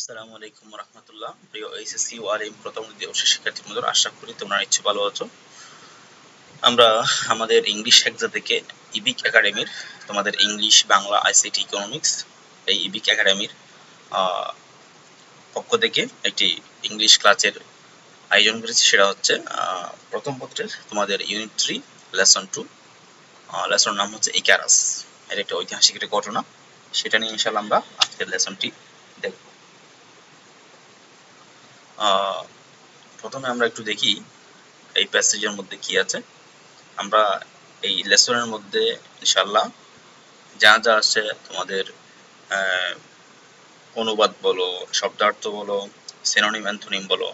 আসসালামু আলাইকুম রহমতুল্লাহ। প্রিয় এইচএসসি ও আরএম প্রথম দ্বিতীয় বর্ষের শিক্ষার্থী বন্ধুরা, আশা করি তোমরা নিশ্চয়ই ভালো আছো। আমরা আমাদের ইংলিশ হেক্সা থেকে ইবিক একাডেমির তোমাদের ইংলিশ, বাংলা, আইসিটি, ইকোনমিক্স এই ইবিক একাডেমির পক্ষ থেকে একটি ইংলিশ ক্লাসের আয়োজন করেছি। সেটা হচ্ছে প্রথম পত্রের তোমাদের ইউনিট 3 লেসন 2। লেসনের নাম হচ্ছে ইকারাস। এর একটা ঐতিহাসিক একটা ঘটনা, সেটা নিয়ে ইনশাআল্লাহ আমরা আজকের লেসনটি দেখব। প্রথমে আমরা একটু দেখি এই প্যাসেজের মধ্যে কি আছে। আমরা এই লেসনের মধ্যে ইনশাআল্লাহ যা যা আছে তোমাদের অনুবাদ বলো, শব্দার্থ বলো, সিনোনিম অ্যান্থোনিম বলো,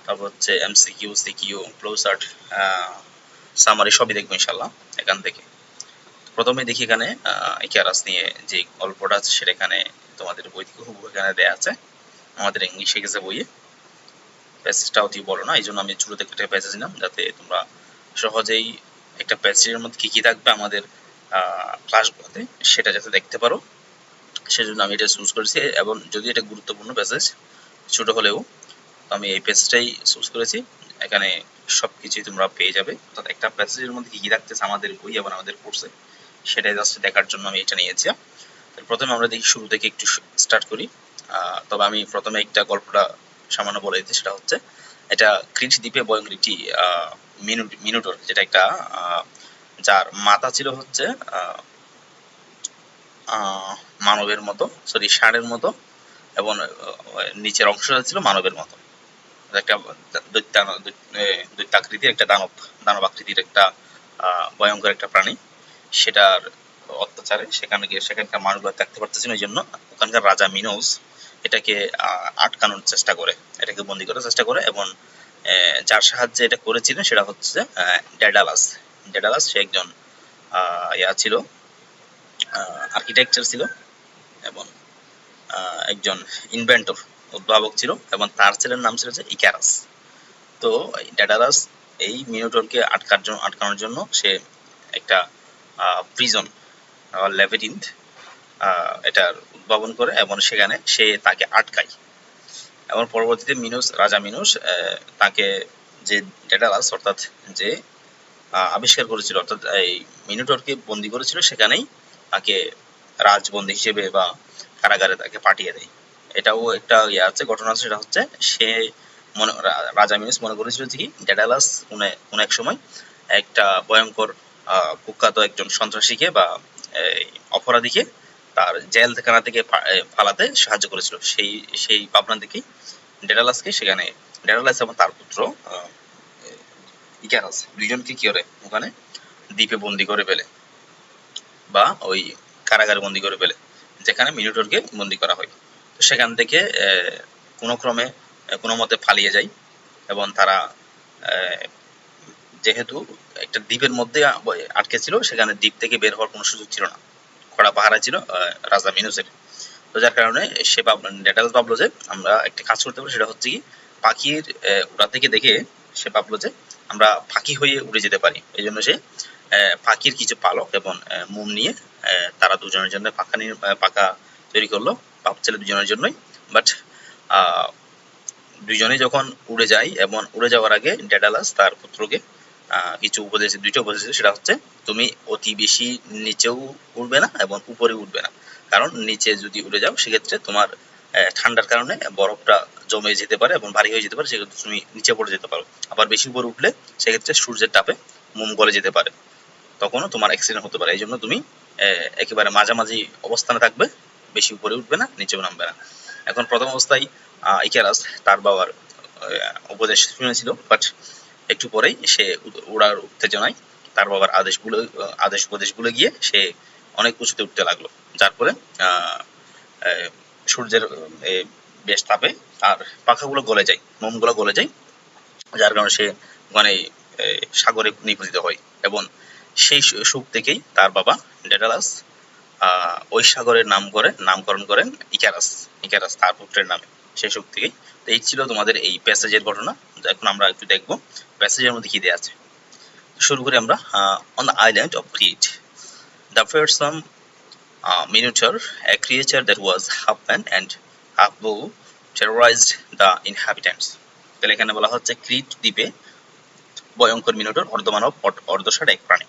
তারপর হচ্ছে এমসিকিউ, সিকিউ, ফ্লোচার্ট, সামারি সবই দেখবো ইনশাআল্লাহ এখান থেকে। প্রথমে দেখি এখানে ইকারাস নিয়ে যে গল্পটা আছে সেটা এখানে তোমাদের বই থেকে হুবহু এখানে দেয়া আছে আমাদের ইংলিশ শিখেছে বইয়ে। প্যাসেজটা অতি বড় না, এই জন্য আমি ছোট থেকে একটা প্যাসেজ নিলাম যাতে তোমরা সহজেই একটা প্যাসেজের মধ্যে কি কি থাকবে আমাদের ক্লাসগুলোতে সেটা যাতে দেখতে পারো, সেজন্য আমি এটা চুজ করেছি। এবং যদি এটা গুরুত্বপূর্ণ প্যাসেজ ছোট হলেও আমি এই প্যাসেজটাই চুজ করেছি। এখানে সবকিছুই তোমরা পেয়ে যাবে, অর্থাৎ একটা প্যাসেজের মধ্যে কি কি থাকতেছে আমাদের বই এবং আমাদের কোর্সে সেটাই জাস্ট দেখার জন্য আমি এটা নিয়েছি। প্রথমে আমরা দেখি শুরু থেকে একটু স্টার্ট করি। তবে আমি প্রথমে একটা গল্পটা সামান্য বলে দিচ্ছি। সেটা হচ্ছে এটা ক্রিট দ্বীপে ভয়ঙ্কর একটি মিনোটর, যেটা একটা যার মাথা ছিল হচ্ছে মানবের মতো, সরি ষাঁড়ের মতো, এবং নিচের অংশটা ছিল মানবের মতো। একটা দৈত্যাকৃতির একটা দানব আকৃতির একটা ভয়ঙ্কর একটা প্রাণী। সেটার অত্যাচারে সেখানকার মানুষগুলো থাকতে পারতেছিল। এই জন্য ওখানকার রাজা মিনোস এটাকে আটকানোর চেষ্টা করে, এটাকে বন্দি করার চেষ্টা করে। এবং যার সাহায্যে এটা করেছিলেন সেটা হচ্ছে ডেডালাস। সে একজন ছিল, আর্কিটেকচার ছিল এবং একজন ইনভেন্টর, উদ্ভাবক ছিল, এবং তার ছেলের নাম ছিল যে ইকারাস। তো ডেডালাস এই মিনোটরকে আটকানোর জন্য সে একটা প্রিজন ল্যাবিরিন্থ এটার উদ্ভাবন করে এবং সেখানে সে তাকে আটকায়। এবং পরবর্তীতে রাজা মিনোস তাকে, যে ডেডালাস অর্থাৎ যে আবিষ্কার করেছিল, অর্থাৎ এই মিনোটরকে বন্দী করেছিল, সেখানেই তাকে রাজবন্দী হিসেবে বা কারাগারে তাকে পাঠিয়ে দেয়। এটাও একটা আছে, ঘটনা আছে। সেটা হচ্ছে সে রাজা মিনোস মনে করেছিল যে কি ডেডালাস কোন এক সময় একটা ভয়ঙ্কর কুখ্যাত একজন সন্ত্রাসীকে বা অপরাধীকে তার জেলখানা থেকে পালাতে সাহায্য করেছিল। সেই ভাবনা থেকেই ডেডালাসকে সেখানে, ডেডালাস এবং তার পুত্র ইকারাস দুইজনকে কি করে ওখানে দ্বীপে বন্দি করে ফেলে, বা ওই কারাগারে বন্দি করে ফেলে, যেখানে মিনোটরকে বন্দি করা হয়। তো সেখান থেকে কোনো ক্রমে কোনো মতে পালিয়ে যায়। এবং তারা যেহেতু একটা দ্বীপের মধ্যে আটকে ছিল, সেখানে দ্বীপ থেকে বের হওয়ার কোনো সুযোগ ছিল না, কড়া পাহারা ছিল রাজা মিনোসের। তো যার কারণে সে ডেডালাস ভাবলো যে আমরা একটা কাজ করতে পারি। সেটা হচ্ছে কি পাখির উড়া থেকে দেখে সে ভাবলো যে আমরা পাখি হয়ে উড়ে যেতে পারি। এই জন্য সে পাখির কিছু পালক এবং মোম নিয়ে তারা দুজনের জন্য পাখা তৈরি করলো, বাপ ছেলে দুজনের জন্যই। বাট দুইজনেই যখন উড়ে যায় এবং উড়ে যাওয়ার আগে ডেডালাস তার পুত্রকে কিছু দুইটা উপদেশ দিল। সেটা হচ্ছে তুমি অতি বেশি নিচেও উড়বে না এবং উপরে উঠবে না, কারণ নিচে যদি উড়ে যাও সেক্ষেত্রে তোমার ঠান্ডার কারণে বরফটা জমে যেতে পারে এবং ভারী হয়ে যেতে পারে, সেক্ষেত্রে তুমি নিচে পড়ে যেতে পারো। আবার বেশি উপরে উঠলে সেক্ষেত্রে সূর্যের তাপে মোম গলে যেতে পারে, তখনও তোমার অ্যাক্সিডেন্ট হতে পারে। এই জন্য তুমি একেবারে মাঝামাঝি অবস্থানে থাকবে, বেশি উপরে উঠবে না, নিচেও নামবে না। এখন প্রথম অবস্থায় ইকারাস তার বাবার উপদেশ শুনেছিল, বাট একটু পরেই সে উড়ার উত্তেজনায় তার বাবার আদেশ উপদেশ ভুলে গিয়ে সে অনেক উঁচুতে উঠতে লাগলো। যার ফলে সূর্যের বেশ তাপে আর পাখাগুলো গলে যায়, মোমগুলো গলে যায়, যার কারণে সে মানে সাগরে নিপতিত হয়। এবং সেই সুখ থেকেই তার বাবা ডেডালাস ওই সাগরের নামকরণ করেন ইকারাস তার পুত্রের নামে, সেই সুখ থেকেই। তো এই ছিল তোমাদের এই প্যাসেজের ঘটনা। এখন আমরা একটু দেখবো প্যাসেজের মধ্যে কি দেয়া আছে। শুরু করি আমরা। On the island of Crete there were some minotaur, a creature that was half man and half bull, terrorized the inhabitants. তাহলে এখানে বলা হচ্ছে ক্রিট দ্বীপে ভয়ঙ্কর মিনোটর অর্ধমানব অর্ধষাট এক প্রাণী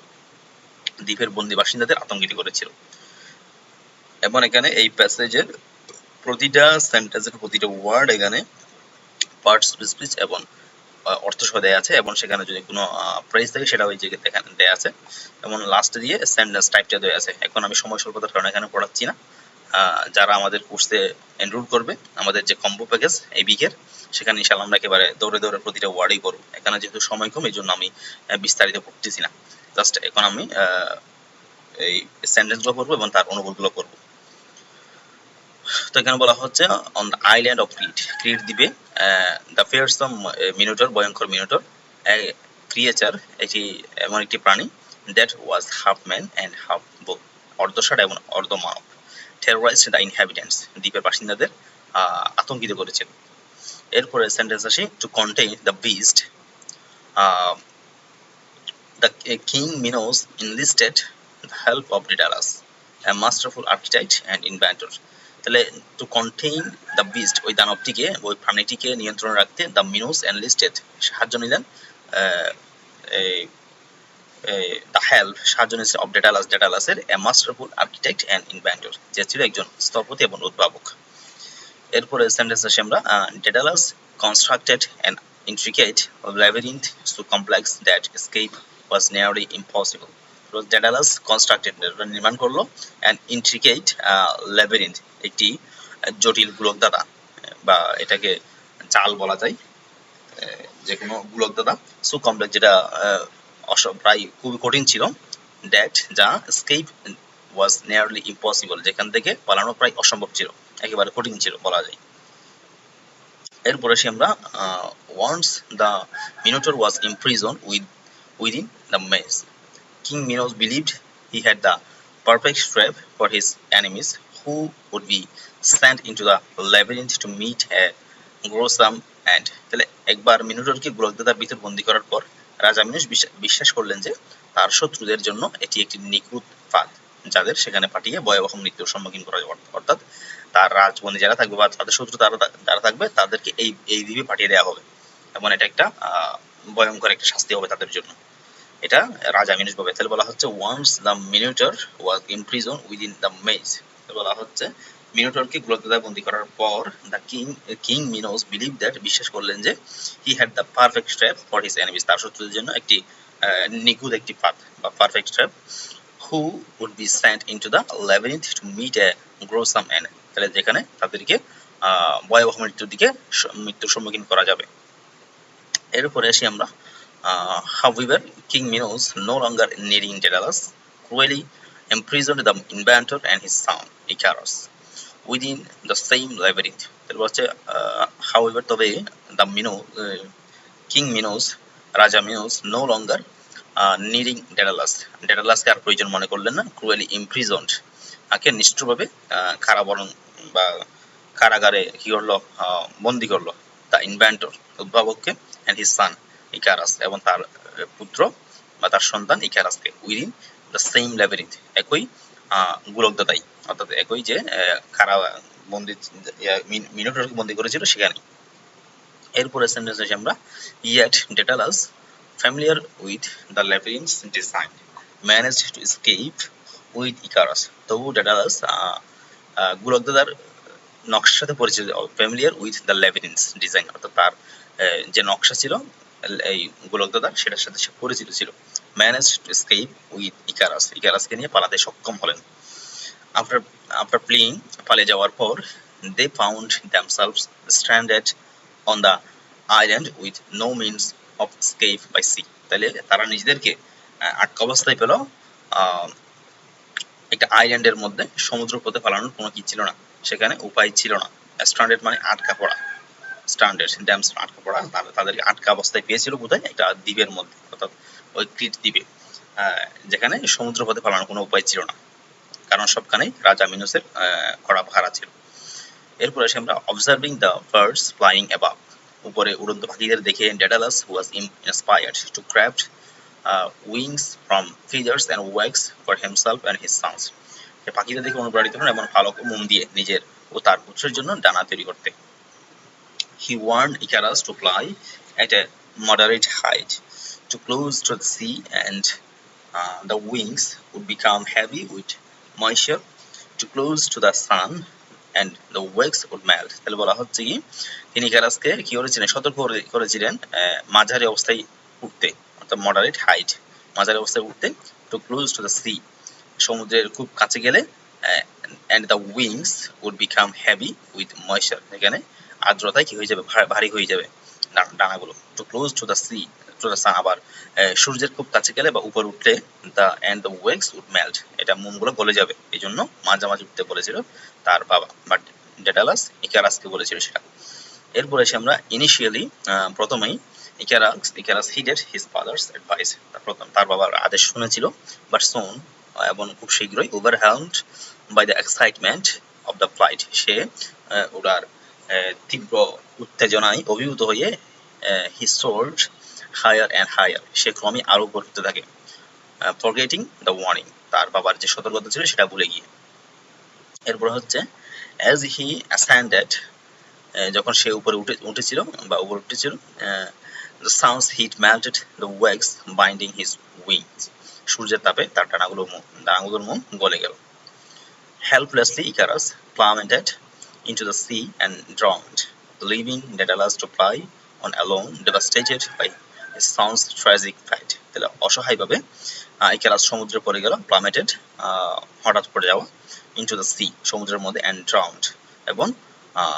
দ্বীপের বন্দী বাসিন্দাদের আতঙ্কিত করেছিল। এবং এখানে এই প্যাসেজের প্রতিটা সেন্টেন্সের প্রতিটা ওয়ার্ড এখানে পার্টস স্পিচ এবং অর্থ সহ দেয়া আছে, এবং সেখানে যদি কোনো প্রেজ থাকে সেটা ওই জায়গায় দেয়া আছে, এবং লাস্টে দিয়ে সেন্টেন্স টাইপটা দেয়া আছে। এখন আমি সময় স্বল্পতার কারণে এখানে পড়াচ্ছি না। যারা আমাদের কোর্সে এনরোল করবে, আমাদের যে কম্বো প্যাকেজ এই উইকের, সেখানে ইনশাআল্লাহ আমরা একেবারে দৌড়ে দৌড়ে প্রতিটা ওয়ার্ডই করবো। এখানে যেহেতু সময় কম, এই জন্য আমি বিস্তারিত পড়তেছি না। জাস্ট এখন আমি এই সেন্টেন্সগুলো পড়বো এবং তার অনুবাদগুলো করবো। তো এখানে বলা হচ্ছে on the island of Crete, Crete দ্বীপে দ্য ফিয়ারসাম মিনোটর, ভয়ঙ্কর মিনোটর, ক্রিয়েচার, এটি এমন একটি প্রাণী, that was half man and half bull, অর্ধষাট এবং অর্ধমানব, terrorized the inhabitants, দ্বীপের বাসিন্দাদের আতঙ্কিত করেছিল। এরপরে সেন্টেন্স আসি, to contain the beast, the king Minos enlisted the help of Daedalus, a masterful architect and inventor. তাহলে টু কন্টেইন দ্য বিস্ট, ওই দানবটিকে, ওই প্রাণীটিকে নিয়ন্ত্রণে রাখতে দ্য মিনোস এনলিস্টেড, সাহায্য নিলেন, দ্য হেল্প, সাহায্য নিয়েছে অফ ডেডালাস, ডেডালাসের a masterful architect and inventor, যে ছিল একজন স্থপতি এবং উদ্ভাবক। এরপরে সেন্টেন্স আসে আমরা, Daedalus constructed an intricate labyrinth so complex that escape was nearly impossible. Daedalus constructed, নির্মাণ করলো, অ্যান ইন্ট্রিকেট ল্যাবিরিন্থ, একটি জটিল গোলকধাঁধা, বা এটাকে চাল বলা যায়, যে কোনো গোলকধাঁধা, সো কমপ্লেক্স, যেটা প্রায় খুবই কঠিন ছিল, দ্যাট, যা এসকেপ ওয়াজ নিয়ারলি ইম্পসিবল, যেখান থেকে পালানো প্রায় অসম্ভব ছিল, একেবারে কঠিন ছিল বলা যায়। এরপরে আসি আমরা, once the Minotaur was imprison within the maze, King Minos believed he had the perfect trap for his enemies who would be sent into the labyrinth to meet a gruesome end. তাহলে একবার মিনোটরকে গোলকধাঁধার ভিতর বন্দী করার পর রাজা Minos বিশ্বাস করলেন যে তার শত্রুদের জন্য এটি একটি নিখুঁত ফাঁদ, যাদের সেখানে পাঠিয়ে ভয়াবহ মৃত্যুর সম্মুখীন করা যাবে। অর্থাৎ তার রাজবন্দী যারা থাকবে বা তাদের শত্রু যারা থাকবে, তাদেরকে এই দ্বীপে পাঠিয়ে দেওয়া হবে, এবং এটা একটা ভয়ঙ্কর একটা শাস্তি হবে তাদের জন্য। এটা রাজা মিনোস ভাবে। তাহলে বলা হচ্ছে once the Minotaur was imprison within the maze, বলা হচ্ছে মিনোটরকে গোলকধাঁধায় বন্দী করার পর the King Minos believe that, বিশ্বাস করলেন যে he had the perfect trap for his enemies, তার শত্রুদের জন্য একটি নিখুঁত একটি ফাঁদ বা perfect trap, who would be sent into the labyrinth to meet a gruesome end, তাহলে যেখানে তাদেরকে ভয়াবহ মৃত্যুর সম্মুখীন করা যাবে। এরপরে আসি আমরা, however King Minos no longer needing Daedalus cruelly imprisoned the inventor and his son Icarus within the same labyrinth. তাহলে হচ্ছে however, তবে the King Minos, রাজা Minos, no longer needing Daedalus, ডেডালাসকে আর প্রয়োজন মনে করলেন না, ক্রুয়েলি ইমপ্রিজন্ড, তাকে নিষ্ঠুরভাবে কারাবরণ বা কারাগারে কি করলো, বন্দি করলো, দ্য ইনভেন্টর, উদ্ভাবককে, অ্যান্ড হিজ সান ইকারাস, এবং তার পুত্র বা তার সন্তান ইকারাসকে, উইদিন দ্য সেম ল্যাবিরিন্থ, একই গোলকধাঁধায়, অর্থাৎ একই যে কারা বন্দি মিনোটরকে বন্দি করেছিল সেখানে। এরপরে সেন্টেন্স আছে আমরা, yet Daedalus, familiar with the labyrinth's design, managed to escape with Icarus. তবু ডেডালাস গোলকধাঁধার নকশার সাথে পরিচিত, familiar with the labyrinth's design, অর্থাৎ তার যে নকশা ছিল এই গোলকধাঁধার, সেটার সাথে সে পরিচিত ছিল, managed to escape with Icarus, ইকারাসকে নিয়ে পালাতে সক্ষম হলেন। after fleeing, পালিয়ে যাওয়ার পর, they found themselves stranded on the island with no means of escape by sea. তাহলে তারা নিজেদেরকে আটকা অবস্থায় পেল একটা আইল্যান্ডের মধ্যে, সমুদ্র পথে পালানোর কোনো কি ছিল না, সেখানে উপায় ছিল না। স্ট্রান্ডেড মানে আটকা পড়া, স্ট্রান্ডেড ড্যামস আটকা পড়া, তাদেরকে আটকা অবস্থায় পেয়েছিল কোথায়, একটা দ্বীপের মধ্যে, অর্থাৎ ওই ক্রিট দ্বীপে, যেখানে সমুদ্র পথে পালানোর কোনো উপায় ছিল না, কারণ সবখানেই রাজা মিনোসের কড়া পাহারা ছিল। এরপর আসে আমরা, observing the birds flying above, উপরে উড়ন্ত পাখিদের দেখে Daedalus was inspired to craft wings from feathers and wax for himself and his sons, পাখিদের দেখে অনুপ্রাণিত হন এবং পালক ও মোম দিয়ে নিজের ও তার পুত্রের জন্য ডানা তৈরি করতে। he warned Icarus to fly at a moderate height, too close to the sea, and the wings would become heavy with moisture, too close to the sun, and the wax would melt. তাহলে বলা হচ্ছে কি তিনি ইকারাসকে কি করেছিলেন, সতর্ক করেছিলেন মাঝারি অবস্থায় উঠতে, অর্থাৎ মডারেট হাইট, মাঝারি অবস্থায় উঠতে, too close to the sea, সমুদ্রের খুব কাছে গেলে, and the wings would become heavy with moisture, এখানে আর্দ্রতায় কি হয়ে যাবে, ভারী হয়ে যাবে ডানাগুলো, too close to the sea, to the sun, আবার সূর্যের খুব কাছে গেলে বা উপরে উঠলে and the wax would melt, এটা মোমগুলো গলে যাবে, এই জন্য মাঝামাঝি উঠতে বলেছিল তার বাবা, বাট ডেডালাস ইকারাসকে বলেছিল সেটা। এরপরে এসে আমরা ইনিশিয়ালি প্রথমেই Icarus heeded his father's advice, তার বাবার আদেশ শুনেছিল, বাট soon, এবং খুব শীঘ্রই, overwhelmed by the excitement of the flight, সে ওটার তীব্র উত্তেজনায় অভিভূত হয়ে he soared higher and higher, সে ক্রমে আরো উপরে উঠতে থাকে, forgetting the warning, তার বাবার যে সতর্কতা ছিল সেটা ভুলে গিয়ে। এরপর হচ্ছে as he ascended, যখন সে উপরে উঠেছিল বা উপরে উঠেছিল, the sun's heat melted the wax binding his wings, সূর্যের তাপে তার ডানাগুলোর মোম গলে গেল। Helplessly Icarus plummeted into the sea and drowned, leaving Daedalus to fly on alone, devastated by his son's tragic fate. তাহলে অসহায়ভাবে ইকারাস সমুদ্রে পড়ে গেল, plummeted হঠাৎ পড়ে যাওয়া, into the sea সমুদ্রের মধ্যে, and drowned, এবং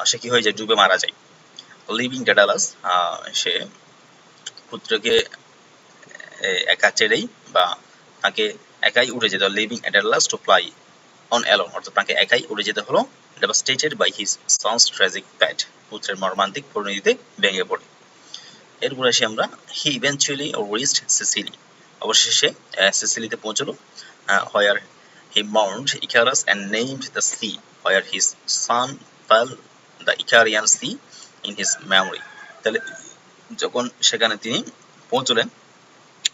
সে কি হয়ে যায়, ডুবে মারা যায়। লিভিং ডেডালাস, সে পুত্রকে একা ছেড়েই বা তাকে একাই উড়ে যেতে হলো, leaving Daedalus to fly on alone, অর্থাৎ তাকে একাই উড়ে যেতে হলো, devastated by his son's tragic fate, পুত্রের মর্মান্তিক পরিণতিতে ভেঙে পড়ে। এরপর এসে আমরা হি ইভেন্চুয়ালি রিচড সিসিলি, অবশেষে সিসিলিতে পৌঁছলো, where he mourned Icarus and named the sea where his son fell the Icarian sea in his memory. তাহলে যখন সেখানে তিনি পৌঁছলেন,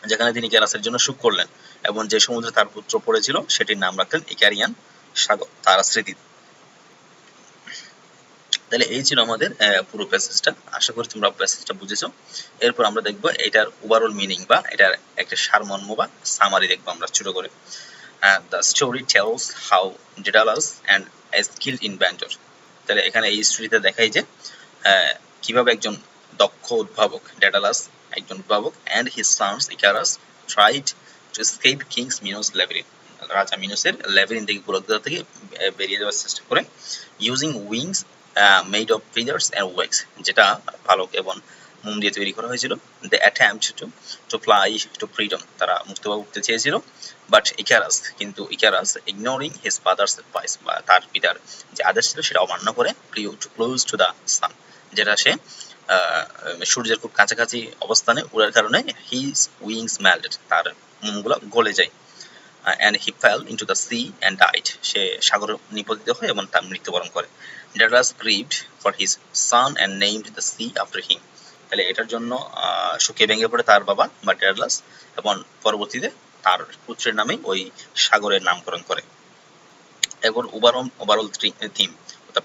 যেখানে তিনি ইকারাসের জন্য শোক করলেন, এবং যে সমুদ্রে তার পুত্র পড়েছিল সেটির নাম রাখলেন ইকারিয়ান সাগর, তার স্মৃতিতে। তাহলে এই ছিল আমাদের পুরো প্যাসেজটা, আশা করি তোমরা প্যাসেজটা বুঝেছো। এরপর আমরা দেখব এটার ওভারঅল মিনিং বা এটার একটা সারমর্ম বা সামারি দেখবো আমরা ছোট করে। The story tells how Daedalus and a skilled inventor, তাহলে এখানে এই স্টোরিতে দেখাই যে কিভাবে একজন দক্ষ উদ্ভাবক, ডেডালাস একজন উদ্ভাবক, and his sons Icarus tried to escape kings Minos labyrinth, রাজা মিনোসের ল্যাবিরিন্থ থেকে গোলকধারা থেকে বেরিয়ে যাওয়ার চেষ্টা করে, using wings made of feathers and wax, যেটা পালক এবং মোম দিয়ে তৈরি করা হয়েছিল। They attempt to fly to freedom, তারা মুক্তভাবে উঠতে চেয়েছিল, বাট কিন্তু Icarus ignoring his father's advice, বা তার পিতার যে আদেশ ছিল সেটা অমান্য করে, too close to the sun, যেটা সে সূর্যের খুব কাছাকাছি অবস্থানে উড়ার কারণে হিজ উইংস মেল্টেড, তার মোমগুলো গলে যায়, and he fell into the sea and died, সে সাগরে নিপতিত হয় এবং তার মৃত্যুবরণ করে। Daedalus grieved for his son and named the sea after him, তাহলে এটার জন্য শোকে ভেঙে পড়ে তার বাবা বা ডেডালাস, এবং পরবর্তীতে তার পুত্রের নামে ওই সাগরের নামকরণ করে। এরপর ওভারঅল থিম,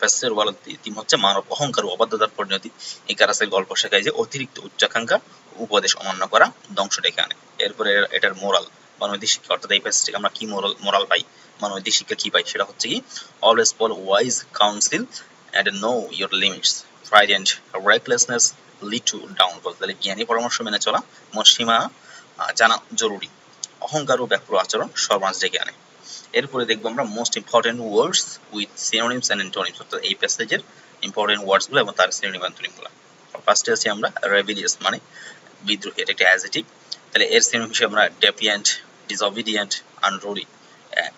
প্যাসেজের ওভারঅল থিম হচ্ছে মানব অহংকার ও অবাধ্যতার পরিণতি। ইকারাসের গল্প শেখায় যে অতিরিক্ত উচ্চাকাঙ্ক্ষা উপদেশ অমান্য করা ধ্বংস ডেকে আনে। এরপরে এটার মোরাল মানবৈদিক শিক্ষা, অর্থাৎ এই প্যাসেজ থেকে আমরা কি মোরাল পাই, মানবৈদিক শিক্ষা কি পাই, সেটা হচ্ছে কি always follow wise council and know your limits, pride and recklessness lead to downfall, তাহলে জ্ঞানী পরামর্শ মেনে চলা এবং সীমা জানা জরুরি, অহংকার ও ব্যাকুল আচরণ সর্বনাশ ডেকে আনে। এরপরে দেখবো আমরা most important words with synonyms and antonyms, অর্থাৎ এই প্যাসেজের ইম্পর্টেন্ট ওয়ার্ডস গুলো এবং তার সিনোনিম অ্যান্টোনিমগুলো। ফার্স্টে আছে আমরা রেবেলিয়াস, মানে বিদ্রোহী, এটা একটা অ্যাডজেক্টিভ, তাহলে এর সিনোনিম হিসেবে আমরা ডেফিয়েন্ট, ডিসঅবিডিয়েন্ট, আনরুলি,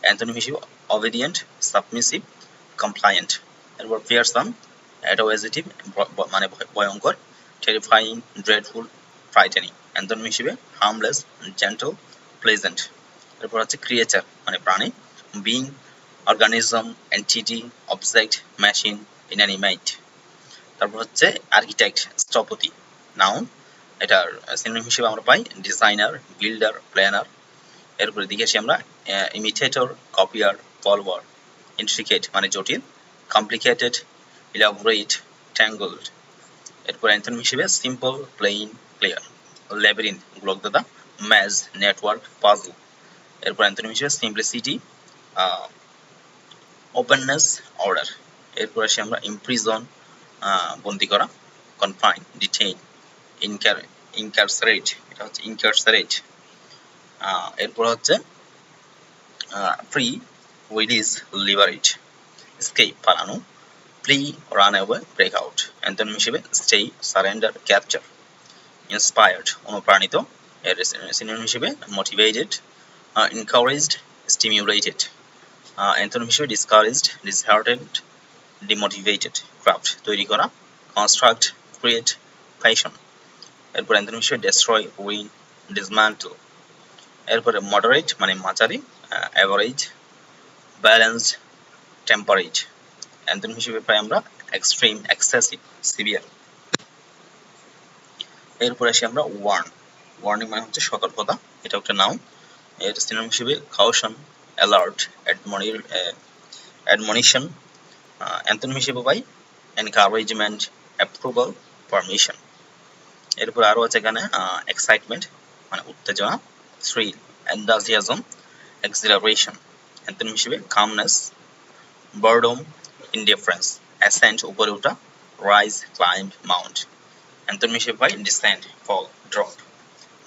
অ্যান্টোনিম হিসেবে অবিডিয়েন্ট, সাবমিসিভ, কমপ্লায়েন্ট। এরপর ফিয়ারসাম, এটাও অ্যাডজেক্টিভ, মানে ভয়ঙ্কর, টেরিফাইং, ড্রেডফুল, ফ্রাইটেনিং, অ্যান্টোনিম হিসেবে হার্মলেস, জেন্টল, প্লেজেন্ট। এরপর হচ্ছে ক্রিয়েচার, মানে প্রাণী, being, organism, entity, object, machine, inanimate. তারপর হচ্ছে আর্কিটেক্ট, স্থপতি, নাউন, এটার সিনোনিম হিসেবে আমরা পাই ডিজাইনার, বিল্ডার, প্ল্যানার। এরপরে দিকে আসি আমরা ইমিটেটর, কপিয়ার, ফলোয়ার। ইন্ট্রিকেট মানে জটিল, কমপ্লিকেটেড, ইলাবোরেট, ট্যাঙ্গলড। এরপর অ্যান্থনি হিসেবে সিম্পল, প্লেইন, ক্লিয়ার, ল্যাবিরিন্থ, গোলকধাঁধা, ম্যাজ, নেটওয়ার্ক, পাজল। এরপর অ্যান্থনি হিসেবে সিম্পলিসিটি, ওপেননেস, অর্ডার। এরপর আসি আমরা ইমপ্রিজন, বন্দি করা, কনফাইন, ডিটেইন, ইনকারসারেট, এটা হচ্ছে ইনকারসারেট। এরপর হচ্ছে ফ্রি, রিলিজ, লিবারেট, escape, পালানো, flee, run away, break out। Anthony হিসেবে stay, surrender, capture, inspired, অনুপ্রাণিত। এর সিনোনিম হিসেবে motivated, encouraged, stimulated। অ্যান্থনি হিসেবে discouraged, disheartened, demotivated, craft, তৈরি করা, construct, create, fashion। এরপর অ্যান্থনি হিসেবে destroy, ruin, dismantle। এরপরে moderate মানে মাঝারি, average, balanced, temperate। অ্যান্থনি হিসেবে পাই আমরা এক্সট্রিম, এক্সেসিভ, সিভিয়ার। এরপর আসি আমরা ওয়ার্ন। ওয়ার্নিং মানে হচ্ছে সতর্কতা, এটা একটা নাউন। এর সিনোনিম হিসেবে কাউশন, অ্যালার্ট, অ্যাডমনিশন। অ্যান্থনি হিসেবে পাই এনকারেজমেন্ট, অ্যাপ্রুভাল, পারমিশন। এরপর আরো আছে এখানে এক্সাইটমেন্ট মানে উত্তেজনা, থ্রিল, এন্থাজিয়াজম, এক্সিলারেশন। অ্যান্থনি হিসেবে কামনেস, boredom, indifference, ascent উপরে ওঠা, rise, climb, mount। অ্যান্থনি হিসেবে পাই descend, fall, drop।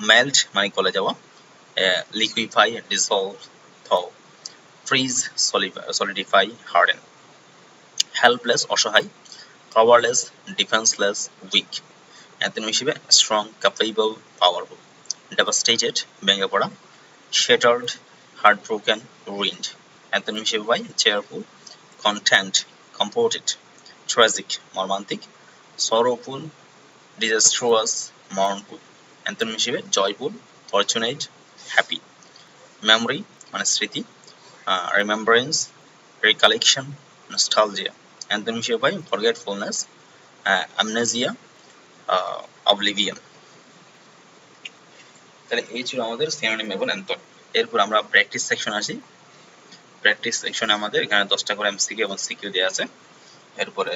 melt মানে গলে যাওয়া, liquefy, dissolve, thaw, freeze, solidify, harden। helpless অসহায়, powerless, defenseless, weak। অ্যান্থনি হিসেবে strong, capable, powerful। devastated ভেঙে পড়া, shattered, heartbroken, ruined। অ্যান্থনি হিসেবে পাই cheerful, content, comforted, tragic মর্মান্তিক, sorrowful, disastrous, mournful। অ্যান্থনি হিসেবে joyful, fortunate, happy। memory মানে স্মৃতি, remembrance, recollection, nostalgia। Anthony হিসেবে পাই forgetfulness, amnesia, oblivion। তাহলে এই ছিল আমাদের সিনোনিম এবং অ্যান্থনি। এরপর আমরা প্র্যাকটিস সেকশন আসি। প্র্যাকটিস সেকশনে আমাদের এখানে 10টা করে এমসিকিউ এবং সিকিউ দেওয়া আছে। এরপরে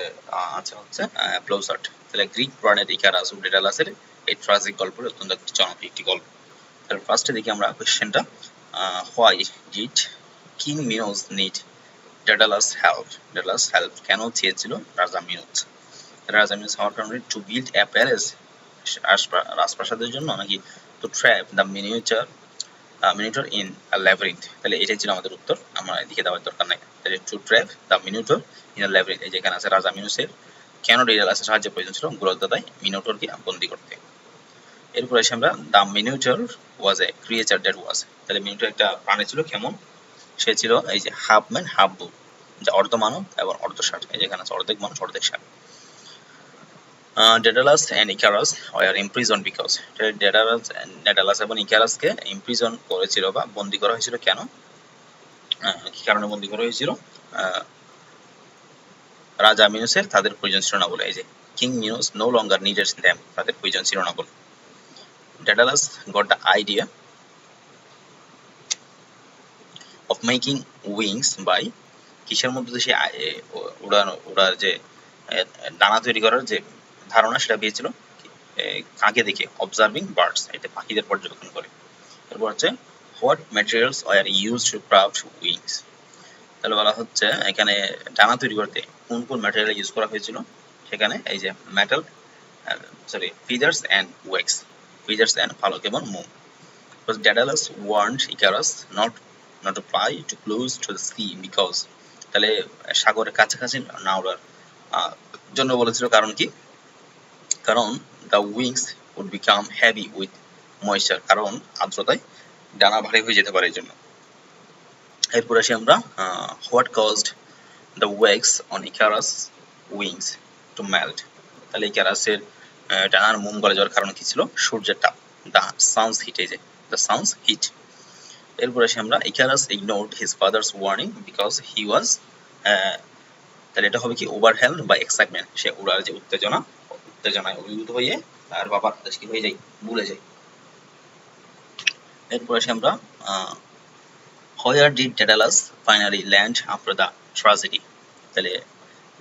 আছে হচ্ছে প্লোসার্ট। তাহলে গ্রিক পুরাণের ইকারাস ও ডেডালাসের এই ট্রাজিক গল্পের অত্যন্ত জনপ্রিয় একটি গল্প। তাহলে ফার্স্টে দেখি আমরা কোশ্চেনটা, why did king Minos need Daedalus help? Daedalus help কেন চেয়েছিল রাজা মিনোস? রাজা মিনোস হওয়ার কারণে টু বিল্ড এ প্যালেস, রাজপ্রাসাদের জন্য, নাকি to trap the Minotaur in a labyrinth? তাহলে এটাই ছিল আমাদের উত্তর, আমরা এদিকে দেওয়ার দরকার নাই। তাহলে to trap the Minotaur in a labyrinth, এই যেখানে আছে রাজা মিনোসের কেন ডেডালাসের সাহায্যের প্রয়োজন ছিল গোলকধাঁধায় মিনোটরকে বন্দী করতে। এরপর এসে আমরা the Minotaur was A creature that was, তাহলে মিনোটর একটা প্রাণী ছিল কেমন? সে ছিল এই যে হাফ ম্যান হাফ বুল, যা অর্ধ মানব এবং অর্ধ ষাঁড়, এই যেখানে আছে অর্ধেক মানুষ অর্ধেক ষাঁড়। Daedalus and Icarus were imprisoned because, Daedalus এবং ইকারাসকে ইমপ্রিজন করেছিল বা বন্দী করা হয়েছিল কেন? কি কারণে বন্দী করা হয়েছিল? রাজা মিনোসের তাদের প্রয়োজন ছিল না বলে, এই যে king Minos no longer needed them, তাদের প্রয়োজন ছিল না বলে। Daedalus got the idea of making wings by, কিসের মধ্যে সে ওড়ার যে ডানা তৈরি করার যে ধারণা সেটা পেয়েছিল কাকে দেখে? অবজার্ভিং বার্ডস, এতে পাখিদের পর্যবেক্ষণ করে। তারপর হচ্ছে what materials are used to craft wings, তাহলে বলা হচ্ছে এখানে ডানা তৈরি করতে কোন কোন ম্যাটেরিয়াল ইউজ করা হয়েছিল? সেখানে এই যে metal, feathers and wax, feathers and পালক এবং মোম। Daedalus warned Icarus not to fly too close to the sea because, তাহলে সাগরের কাছাকাছি না ওড়ার জন্য বলেছিল, কারণ কি? কারণ the wings would become heavy with moisture, কারণ আর্দ্রতায় ডানা ভারী হয়ে যেতে পারে এই জন্য। এরপর আসি আমরা what caused the wax on Icarus wings to melt, তাহলে ইকারাসের ডানার মোম গলে যাওয়ার কারণ কি ছিল? সূর্যের তাপ, দ্য সানস হিট, এই যে দ্য সানস হিট। এরপর আসি আমরা Icarus ignored his father's warning because he was, তাহলে এটা হবে কি ওভারহেলড বাই এক্সাইটমেন্ট, সে উড়ার যে উত্তেজনায় অভিভূত হয়ে তার বাবার আদেশ কি হয়ে যায়? ভুলে যায়। এরপর আসি আমরা where did Daedalus finally land after the tragedy, তাহলে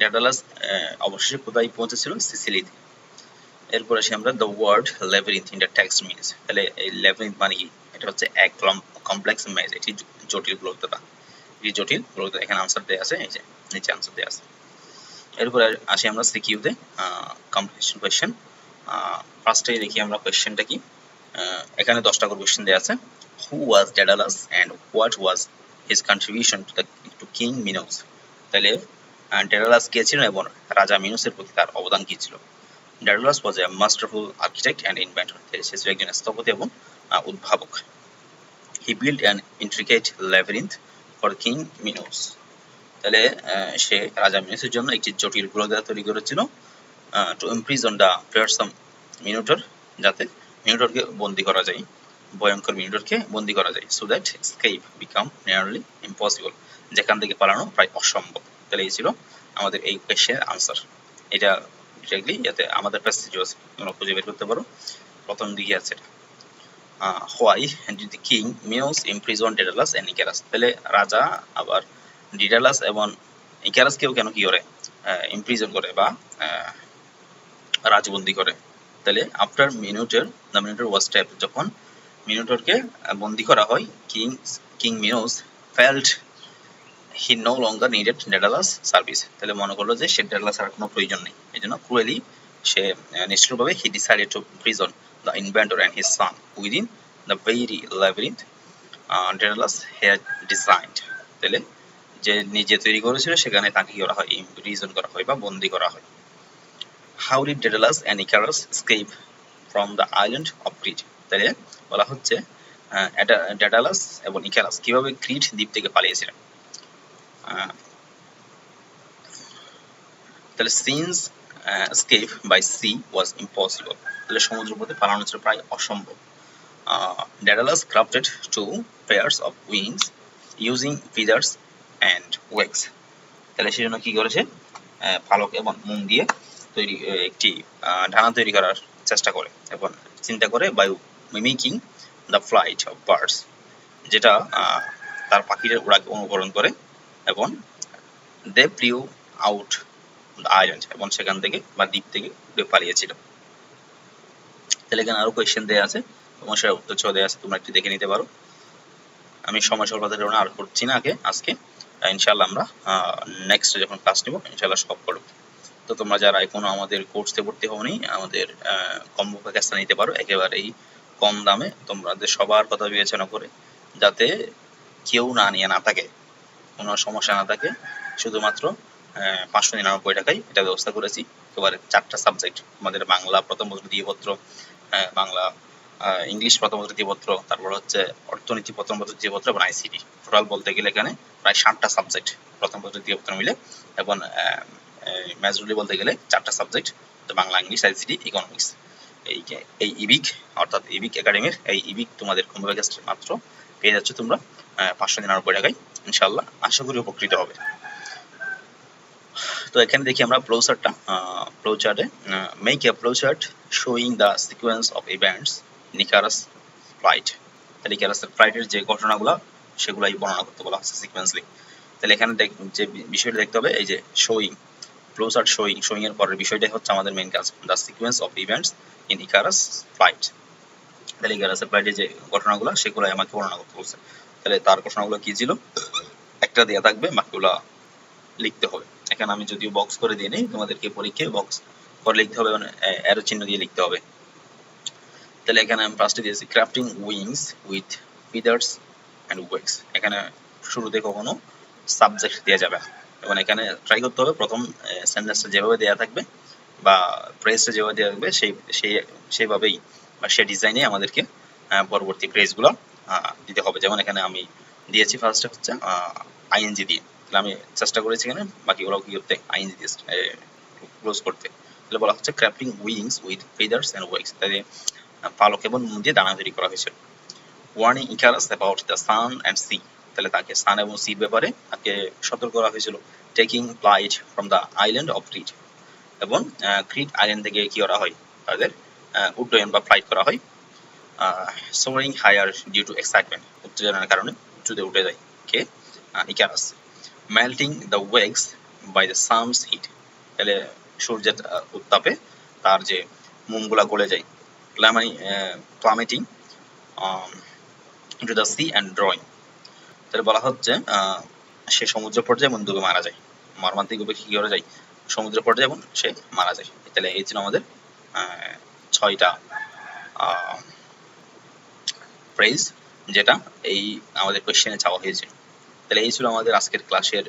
ডেডালাস অবশেষে কোথায় পৌঁছেছিল? সিসিলিতে। এরপর আসি আমরা the word labyrinth in the text means. তাহলে এই ল্যাবিরিন্থ মানে কি? এটা হচ্ছে এক কমপ্লেক্স মেজ, এটি জটিল গোলকধাঁধা। এটি জটিল গোলকধাঁধা। এখানে আনসার দেয়া আছে, এই যে নিচে আনসার দেয়া আছে। এরপর আসি আমরা সিকিউতে, কম্প্রিহেনশন কোয়েশ্চেন। ফার্স্টে দেখি আমরা কোয়েশ্চেনটা কি। এখানে 10টা করে কোয়েশ্চেন দেয়া আছে। Who was Daedalus and what was his contribution to King Minos. তাহলে ডেডালাস কে ছিল এবং রাজা মিনোসের প্রতি তার অবদান কি ছিল? Daedalus was a masterful architect and inventor. সে ছিল একজন স্থপতি এবং উদ্ভাবক। He build an intricate labyrinth for King Minos. তাহলে সে রাজা মিনোসের জন্য একটি জটিল গোলকধাঁধা তৈরি করেছিল, to imprison the fearsome Minotaur, যাতে মিনোটরকে বন্দী করা যায়, ভয়ঙ্কর মিনোটরকে বন্দী করা যায়, so that escape become nearly impossible, যেখান থেকে পালানো প্রায় অসম্ভব। তাহলে এই ছিল আমাদের এই কোয়েশ্চেনের আনসার। এটা ডিরেক্টলি যাতে আমাদের প্যাসেজ আছে তোমরা খুঁজে বের করতে পারো। প্রথম দিকে আছে why did the King Minos imprison Daedalus and Icarus. তাহলে রাজা আবার ডেডালাস এবং ইকারাসকেও কেন কি করে ইমপ্রিজন করে বা রাজবন্দী করে? তাহলে after Minotaur the Minotaur was trapped, যখন মিনোটরকে বন্দী করা হয়, King Minos felt he no longer needed Daedalus service. তাহলে মনে করলো যে সে ডেডালাস আর কোনো প্রয়োজন নেই, এই জন্য ক্রুয়েলি সে নিষ্ঠুরভাবে he decided to prison the inventor and his son within the very labyrinth Daedalus had designed. তাহলে যে নিজে তৈরি করেছিল সেখানে তাকে কি করা হয়? ইমপ্রিজন করা হয় বা বন্দী করা হয়। How did Daedalus and Icarus escape from the island of Crete. তাহলে বলা হচ্ছে ডেডালাস এবং ইকারাস কিভাবে ক্রিট দ্বীপ থেকে পালিয়েছিলেন। তাহলে since escape by sea was impossible. তাহলে সমুদ্রপথে পালানো ছিল প্রায় অসম্ভব। Daedalus crafted 2 pairs of wings using feathers and wax। তাহলে সেজন্য কি করেছে? পালক এবং মোম দিয়ে তৈরি একটি ডানা তৈরি করার চেষ্টা করে এবং চিন্তা করে বায়ু, মিমিকিং দ্য ফ্লাইট অফ বার্ডস, যেটা তার পাখিদের উড়াকে অনুকরণ করে, এবং দে ফ্লিউ আউট দ্য আইল্যান্ড, এবং সেখান থেকে বা দ্বীপ থেকে উড়ে পালিয়েছিল। তাহলে এখানে আরো কোয়েশ্চেন দেওয়া আছে, তোমার সেটা উত্তর সহ দেওয়া আছে, তোমরা একটু দেখে নিতে পারো। আমি সময় স্বল্পতার কারণে আর করছি না আজকে। ইনশাআল্লাহ আমরা নেক্সট যখন ক্লাস নেব ইনশাআল্লাহ সব করব। তো তোমরা যারা এখনো আমাদের কোর্সে ভর্তি হওনি, আমাদের কম্বো প্যাকেজটা নিতে পারো একেবারেই কম দামে, তোমাদের সবার কথা বিবেচনা করে, যাতে কেউ না নিয়ে না থাকে, কোনো সমস্যা না থাকে। শুধুমাত্র 599 টাকায় এটা ব্যবস্থা করেছি। একেবারে 4টা সাবজেক্ট, আমাদের বাংলা প্রথম বছর দ্বিতীয়পত্র, বাংলা ইংলিশ প্রথম বছর দ্বিতীয়পত্র, তারপর হচ্ছে অর্থনীতি প্রথম বছর দ্বিতীয়পত্র এবং আইসিটি। টোটাল বলতে গেলে এখানে প্রায় 60টা সাবজেক্ট প্রথম বছর দ্বিতীয়পত্র মিলে, এবং মেজরলি বলতে গেলে 4টা subject, Bangla, English, ICT, economics. এই ইবিক অর্থাৎ ইবিক একাডেমির এই ইবিক তোমাদের কম্বো প্যাকেজ মাত্র পেয়ে যাচ্ছ তোমরা 599 টাকায়। ইনশাআল্লাহ আশা করি উপকৃত হবে। তো এখানে দেখি আমরা ফ্লোচার্টটা, ফ্লোচার্টে make a flowchart showing the sequence of events in Icarus flight. তাহলে ইকারাসের ফ্লাইটের যে ঘটনাগুলো সেগুলাই বর্ণনা করতে বলা হচ্ছে সিকোয়েন্সলি। তাহলে এখানে যে বিষয়টা দেখতে হবে, এই যে শোয়িং, ফ্লোচার্ট শোয়িং এর পরের বিষয়টাই হচ্ছে আমাদের মেইন কাজ, the sequence of events in Icarus flight. তাহলে ইকারাসের ফ্লাইটের যে ঘটনাগুলো সেগুলাই আমাকে বর্ণনা করতে বলছে। তাহলে তার ঘটনাগুলো কি ছিল একটা দেয়া থাকবে, বাকিগুলো লিখতে হবে। এখানে আমি যদিও বক্স করে দিয়ে নেই, তোমাদেরকে পরীক্ষায় বক্স করে লিখতে হবে, মানে অ্যারো চিহ্ন দিয়ে লিখতে হবে। তাহলে এখানে আমি ফার্স্টে দিয়েছি crafting wings with feathers and wax. এখানে শুরুতে কখনো সাবজেক্ট দেওয়া যাবে, এবং এখানে ট্রাই করতে হবে প্রথম সেন্টেন্সটা যেভাবে দেওয়া থাকবে বা প্রেসটা যেভাবে দেওয়া থাকবে সেইভাবেই বা সেই ডিজাইনে আমাদেরকে পরবর্তী প্রেসগুলো দিতে হবে। যেমন এখানে আমি দিয়েছি ফার্স্টে হচ্ছে আইএনজি দিয়ে, তাহলে আমি চেষ্টা করেছি এখানে বাকিগুলো কি করতে, আইএনজি দিয়ে ক্লোজ করতে। তাহলে বলা হচ্ছে crafting wings with feathers and wax, তাহলে পালক এবং মোম দিয়ে দানা তৈরি করা হয়েছিল। Warning Icarus about the sun and sea, তাহলে তাকে সান এবং সির ব্যাপারে তাকে সতর্ক করা হয়েছিল। Taking flight from the island of Crete, এবং ক্রিট আইল্যান্ড থেকে কি করা হয়, তাদের উড্ডয়ন বা ফ্লাইট করা হয়। Soaring higher due to excitement, উত্তেজনার কারণে উঁচুতে উঠে যায় কে, Icarus. Melting the wax by the sun's heat, তাহলে সূর্যের উত্তাপে তার যে মোমগুলা গলে যায়, plummeting into the sea and drowning. তাহলে বলা হচ্ছে সে সমুদ্র পর্যায়ে এবং ডুবে মারা যায়, মর্মান্তিকভাবে কি করে যায়, সমুদ্র পর্যায়ে এবং সে মারা যায়। তাহলে এই ছিল আমাদের 6টা ফ্রেজ যেটা এই আমাদের কোয়েশ্চেনে চাওয়া হয়েছে। তাহলে এই ছিল আমাদের আজকের ক্লাসের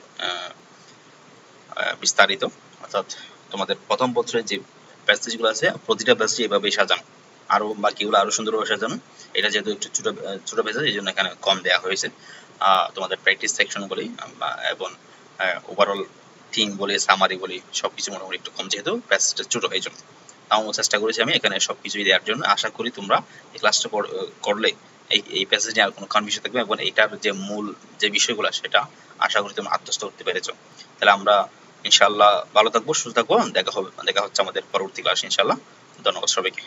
বিস্তারিত, অর্থাৎ তোমাদের প্রথম বছরের যে প্যাসেজগুলো আছে প্রতিটা প্যাসেজ এভাবেই সাজানো, আরো বাকিগুলো আরো সুন্দরভাবে সাজানো। এটা যেহেতু একটু ছোট প্যাসেজ এই জন্য এখানে কম দেওয়া হয়েছে। তোমাদের প্র্যাকটিস সেকশন বলি এবং ওভারঅল থিম বলি, সামারি বলি, সবকিছু মোটামুটি একটু কম, যেহেতু প্যাসেজটা ছোট এই জন্য। তাও চেষ্টা করেছি আমি এখানে সবকিছুই দেওয়ার জন্য। আশা করি তোমরা এই ক্লাসটা করলে এই প্যাসেজ নিয়ে আর কোনো কনফিউশন থাকবে এবং এটার যে মূল যে বিষয়গুলো সেটা আশা করি তোমরা আত্মস্থ করতে পেরেছো। তাহলে আমরা ইনশাআল্লাহ ভালো থাকবো, সুস্থ থাকবো, দেখা হচ্ছে আমাদের পরবর্তী ক্লাসে ইনশাআল্লাহ। ধন্যবাদ সবাইকে।